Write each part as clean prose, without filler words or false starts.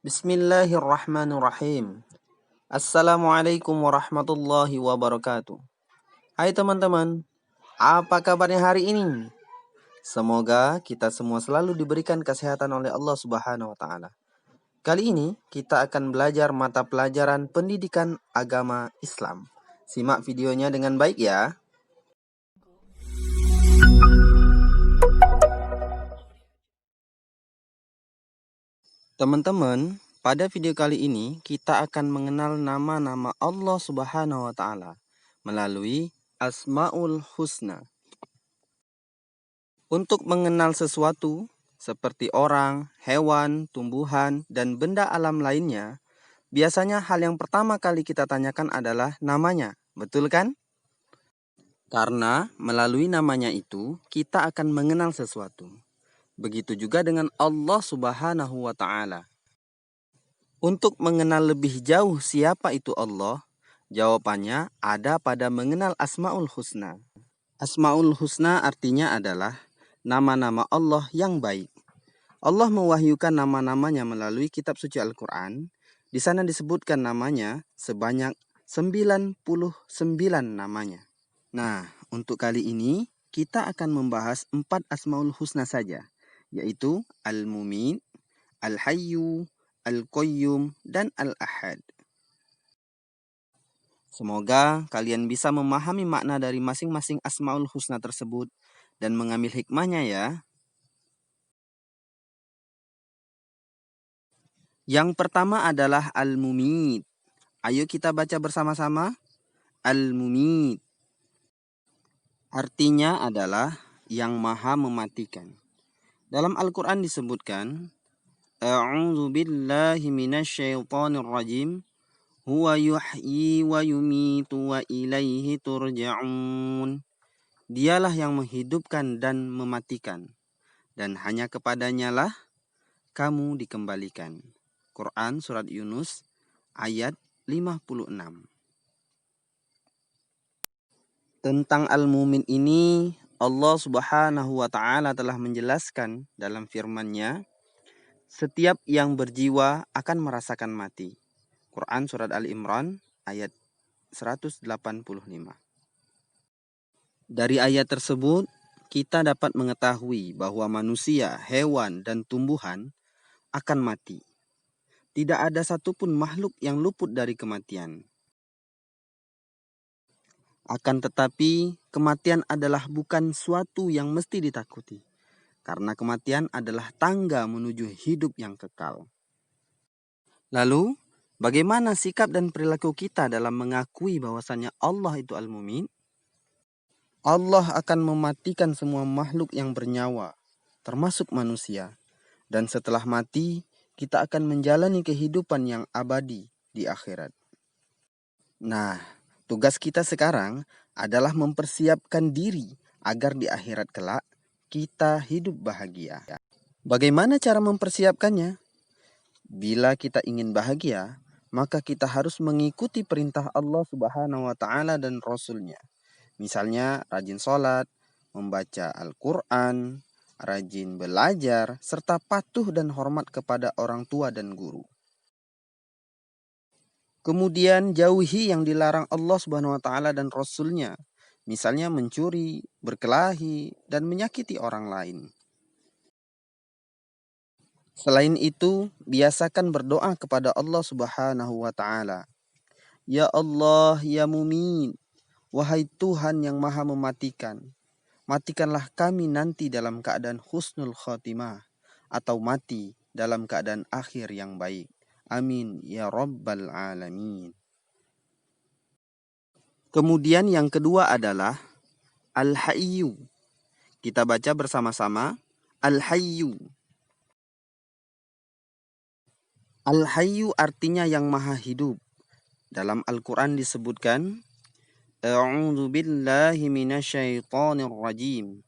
Bismillahirrahmanirrahim. Assalamualaikum warahmatullahi wabarakatuh. Hai teman-teman, apa kabarnya hari ini? Semoga kita semua selalu diberikan kesehatan oleh Allah Subhanahu wa taala. Kali ini kita akan belajar mata pelajaran pendidikan agama Islam. Simak videonya dengan baik ya. Teman-teman, pada video kali ini kita akan mengenal nama-nama Allah Subhanahu wa taala melalui Asmaul Husna. Untuk mengenal sesuatu seperti orang, hewan, tumbuhan, dan benda alam lainnya, biasanya hal yang pertama kali kita tanyakan adalah namanya. Betul kan? Karena melalui namanya itu kita akan mengenal sesuatu. Begitu juga dengan Allah Subhanahu wa taala. Untuk mengenal lebih jauh siapa itu Allah, jawabannya ada pada mengenal Asmaul Husna. Asmaul Husna artinya adalah nama-nama Allah yang baik. Allah mewahyukan nama-namanya melalui kitab suci Al-Quran. Di sana disebutkan namanya sebanyak 99 namanya. Nah, untuk kali ini kita akan membahas 4 Asmaul Husna saja, yaitu Al-Mumin, Al-Hayyu, Al-Qayyum, dan Al-Ahad. Semoga kalian bisa memahami makna dari masing-masing Asmaul Husna tersebut dan mengambil hikmahnya ya. Yang pertama adalah Al-Mumit. Ayo kita baca bersama-sama. Al-Mumit artinya adalah yang maha mematikan. Dalam Al-Quran disebutkan, A'udzu billahi minasyaitonir rajim. Huwa yuhyi wa yumitu wa ilaihi turja'un. Dialah yang menghidupkan dan mematikan, dan hanya kepadanya lah kamu dikembalikan. Quran Surat Yunus ayat 56. Tentang Al-Mumin ini, Allah Subhanahu wa taala telah menjelaskan dalam firman-Nya, setiap yang berjiwa akan merasakan mati. Quran Surat Al-Imran ayat 185. Dari ayat tersebut, kita dapat mengetahui bahwa manusia, hewan, dan tumbuhan akan mati. Tidak ada satupun makhluk yang luput dari kematian. Akan tetapi, kematian adalah bukan suatu yang mesti ditakuti. Karena kematian adalah tangga menuju hidup yang kekal. Lalu, bagaimana sikap dan perilaku kita dalam mengakui bahwasannya Allah itu Al-Mumin? Allah akan mematikan semua makhluk yang bernyawa, termasuk manusia. Dan setelah mati, kita akan menjalani kehidupan yang abadi di akhirat. Nah, tugas kita sekarang adalah mempersiapkan diri agar di akhirat kelak kita hidup bahagia. Bagaimana cara mempersiapkannya? Bila kita ingin bahagia, maka kita harus mengikuti perintah Allah Subhanahu wa taala dan Rasul-Nya. Misalnya rajin sholat, membaca Al-Quran, rajin belajar, serta patuh dan hormat kepada orang tua dan guru. Kemudian jauhi yang dilarang Allah Subhanahu wa taala dan Rasul-Nya. Misalnya mencuri, berkelahi, dan menyakiti orang lain. Selain itu, biasakan berdoa kepada Allah Subhanahu wa taala. Ya Allah, ya Mumin, wahai Tuhan yang maha mematikan, matikanlah kami nanti dalam keadaan husnul khotimah, atau mati dalam keadaan akhir yang baik. Amin ya rabbal alamin. Kemudian yang kedua adalah Al-Hayyu. Kita baca bersama-sama. Al-Hayyu. Al-Hayyu artinya yang maha hidup. Dalam Al-Quran disebutkan, A'udzu billahi minasyaitonir rajim.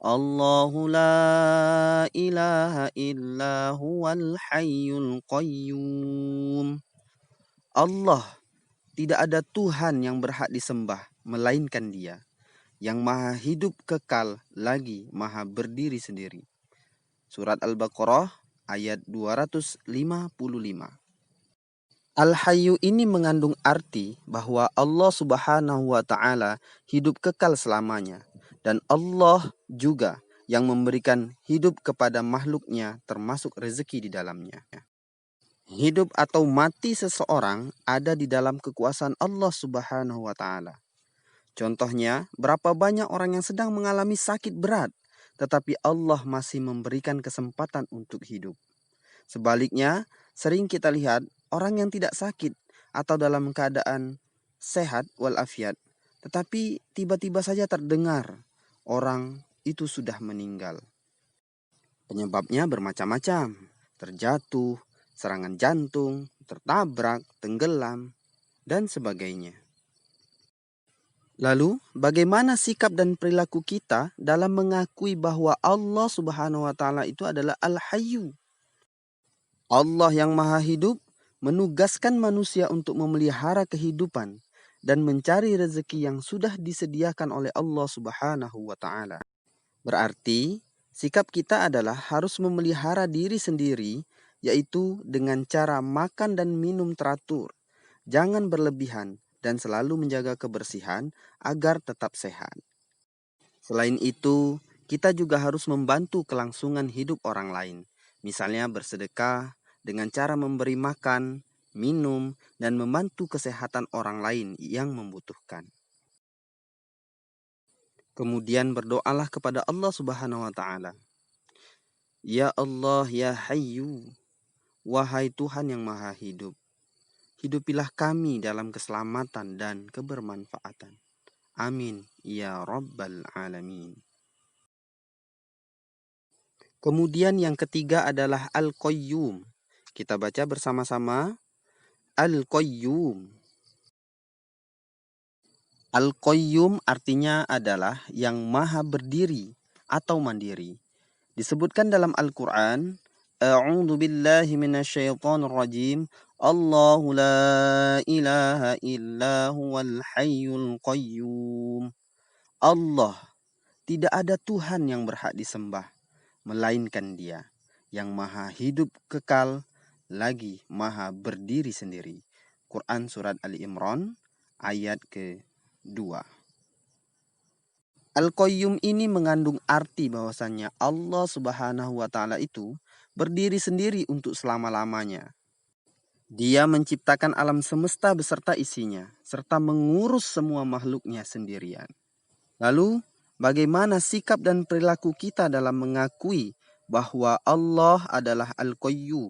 Allahu la ilaha illa huwal hayyul qayyum. Allah, tidak ada Tuhan yang berhak disembah melainkan Dia, yang maha hidup kekal lagi maha berdiri sendiri. Surat Al-Baqarah ayat 255. Al-Hayyu ini mengandung arti bahwa Allah Subhanahu wa Ta'ala hidup kekal selamanya, dan Allah juga yang memberikan hidup kepada makhluknya, termasuk rezeki di dalamnya. Hidup atau mati seseorang ada di dalam kekuasaan Allah Subhanahu wa Ta'ala. Contohnya, berapa banyak orang yang sedang mengalami sakit berat, tetapi Allah masih memberikan kesempatan untuk hidup. Sebaliknya, sering kita lihat orang yang tidak sakit atau dalam keadaan sehat walafiat, tetapi tiba-tiba saja terdengar orang itu sudah meninggal. Penyebabnya bermacam-macam, terjatuh, serangan jantung, tertabrak, tenggelam, dan sebagainya. Lalu, bagaimana sikap dan perilaku kita dalam mengakui bahwa Allah Subhanahu wa Ta'ala itu adalah Al-Hayyu? Allah yang Maha Hidup menugaskan manusia untuk memelihara kehidupan dan mencari rezeki yang sudah disediakan oleh Allah Subhanahu wa Ta'ala. Berarti, sikap kita adalah harus memelihara diri sendiri, yaitu dengan cara makan dan minum teratur, jangan berlebihan, dan selalu menjaga kebersihan agar tetap sehat. Selain itu, kita juga harus membantu kelangsungan hidup orang lain, misalnya bersedekah dengan cara memberi makan, minum, dan membantu kesehatan orang lain yang membutuhkan. Kemudian berdoalah kepada Allah Subhanahu wa Ta'ala. Ya Allah, ya Hayyu, wahai Tuhan yang Maha Hidup, hidupilah kami dalam keselamatan dan kebermanfaatan. Amin ya Rabbal Alamin. Kemudian yang ketiga adalah Al-Qayyum. Kita baca bersama-sama. Al-Qayyum. Al-Qayyum artinya adalah yang maha berdiri atau mandiri. Disebutkan dalam Al-Quran, A'udzu billahi minasyaitonir rajim. Allahu la ilaha illa huwal hayyul qayyum. Allah, tidak ada Tuhan yang berhak disembah melainkan Dia yang maha hidup kekal lagi maha berdiri sendiri. Quran surat Ali Imran ayat ke-2. Al-Qayyum ini mengandung arti bahwasannya Allah Subhanahu wa Ta'ala itu berdiri sendiri untuk selama-lamanya. Dia menciptakan alam semesta beserta isinya, serta mengurus semua makhluknya sendirian. Lalu, bagaimana sikap dan perilaku kita dalam mengakui bahwa Allah adalah Al-Qayyum?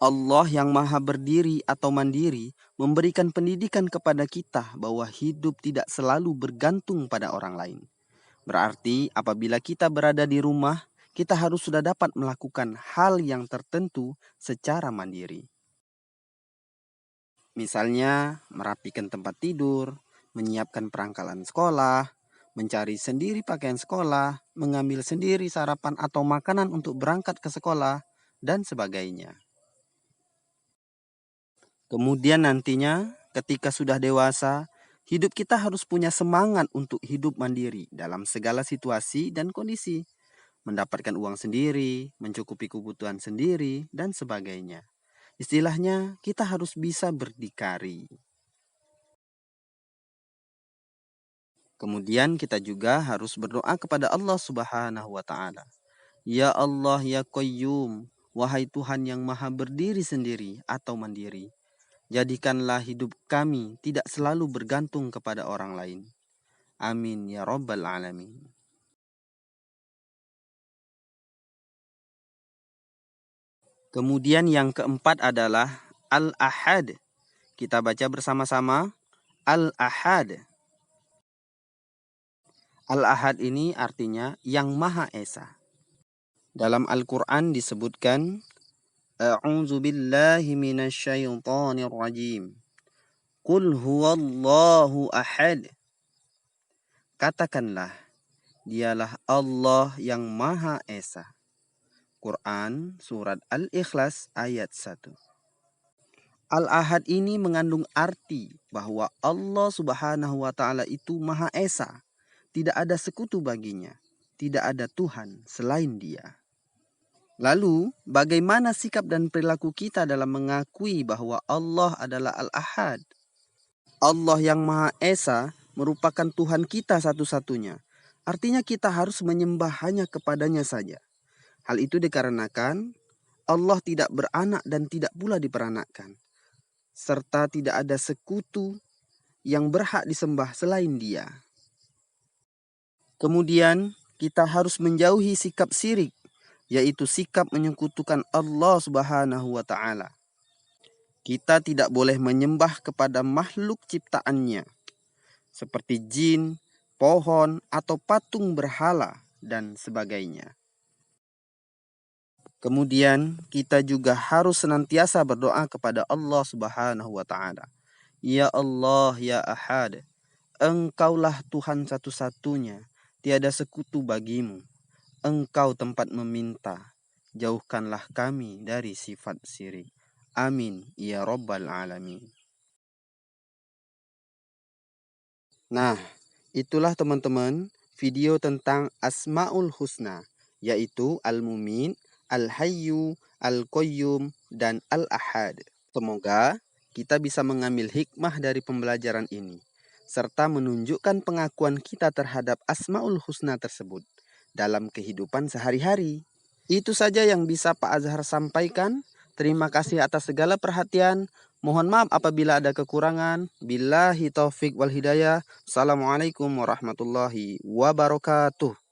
Allah yang maha berdiri atau mandiri memberikan pendidikan kepada kita bahwa hidup tidak selalu bergantung pada orang lain. Berarti apabila kita berada di rumah, kita harus sudah dapat melakukan hal yang tertentu secara mandiri. Misalnya merapikan tempat tidur, menyiapkan perangkalan sekolah, mencari sendiri pakaian sekolah, mengambil sendiri sarapan atau makanan untuk berangkat ke sekolah, dan sebagainya. Kemudian nantinya ketika sudah dewasa, hidup kita harus punya semangat untuk hidup mandiri dalam segala situasi dan kondisi. Mendapatkan uang sendiri, mencukupi kebutuhan sendiri, dan sebagainya. Istilahnya kita harus bisa berdikari. Kemudian kita juga harus berdoa kepada Allah Subhanahu wa Ta'ala. Ya Allah, ya Qayyum, wahai Tuhan yang maha berdiri sendiri atau mandiri. Jadikanlah hidup kami tidak selalu bergantung kepada orang lain. Amin ya Rabbal Alamin. Kemudian yang keempat adalah Al-Ahad. Kita baca bersama-sama. Al-Ahad. Al-Ahad ini artinya yang Maha Esa. Dalam Al-Quran disebutkan, A'udzu billahi minasyaitonir rajim. Qul huwallahu ahad. Katakanlah, dialah Allah yang Maha Esa. Quran surat Al-Ikhlas ayat 1. Al-Ahad ini mengandung arti bahwa Allah Subhanahu wa Ta'ala itu Maha Esa. Tidak ada sekutu baginya. Tidak ada Tuhan selain Dia. Lalu, bagaimana sikap dan perilaku kita dalam mengakui bahwa Allah adalah Al-Ahad? Allah yang Maha Esa merupakan Tuhan kita satu-satunya. Artinya kita harus menyembah hanya kepadanya saja. Hal itu dikarenakan Allah tidak beranak dan tidak pula diperanakkan, serta tidak ada sekutu yang berhak disembah selain Dia. Kemudian, kita harus menjauhi sikap syirik, yaitu sikap menyekutukan Allah Subhanahu wa Ta'ala. Kita tidak boleh menyembah kepada makhluk ciptaannya, seperti jin, pohon, atau patung berhala, dan sebagainya. Kemudian, kita juga harus senantiasa berdoa kepada Allah Subhanahu wa Ta'ala. Ya Allah, ya Ahad, Engkaulah Tuhan satu-satunya, tiada sekutu bagimu. Engkau tempat meminta, jauhkanlah kami dari sifat syirik. Amin, ya Rabbal Alamin. Nah, itulah teman-teman video tentang Asmaul Husna, yaitu Al-Mumin, Al-Hayyu, Al-Qayyum, dan Al-Ahad. Semoga kita bisa mengambil hikmah dari pembelajaran ini, serta menunjukkan pengakuan kita terhadap Asmaul Husna tersebut dalam kehidupan sehari-hari. Itu saja yang bisa Pak Azhar sampaikan. Terima kasih atas segala perhatian. Mohon maaf apabila ada kekurangan. Billahi taufik wal hidayah. Assalamualaikum warahmatullahi wabarakatuh.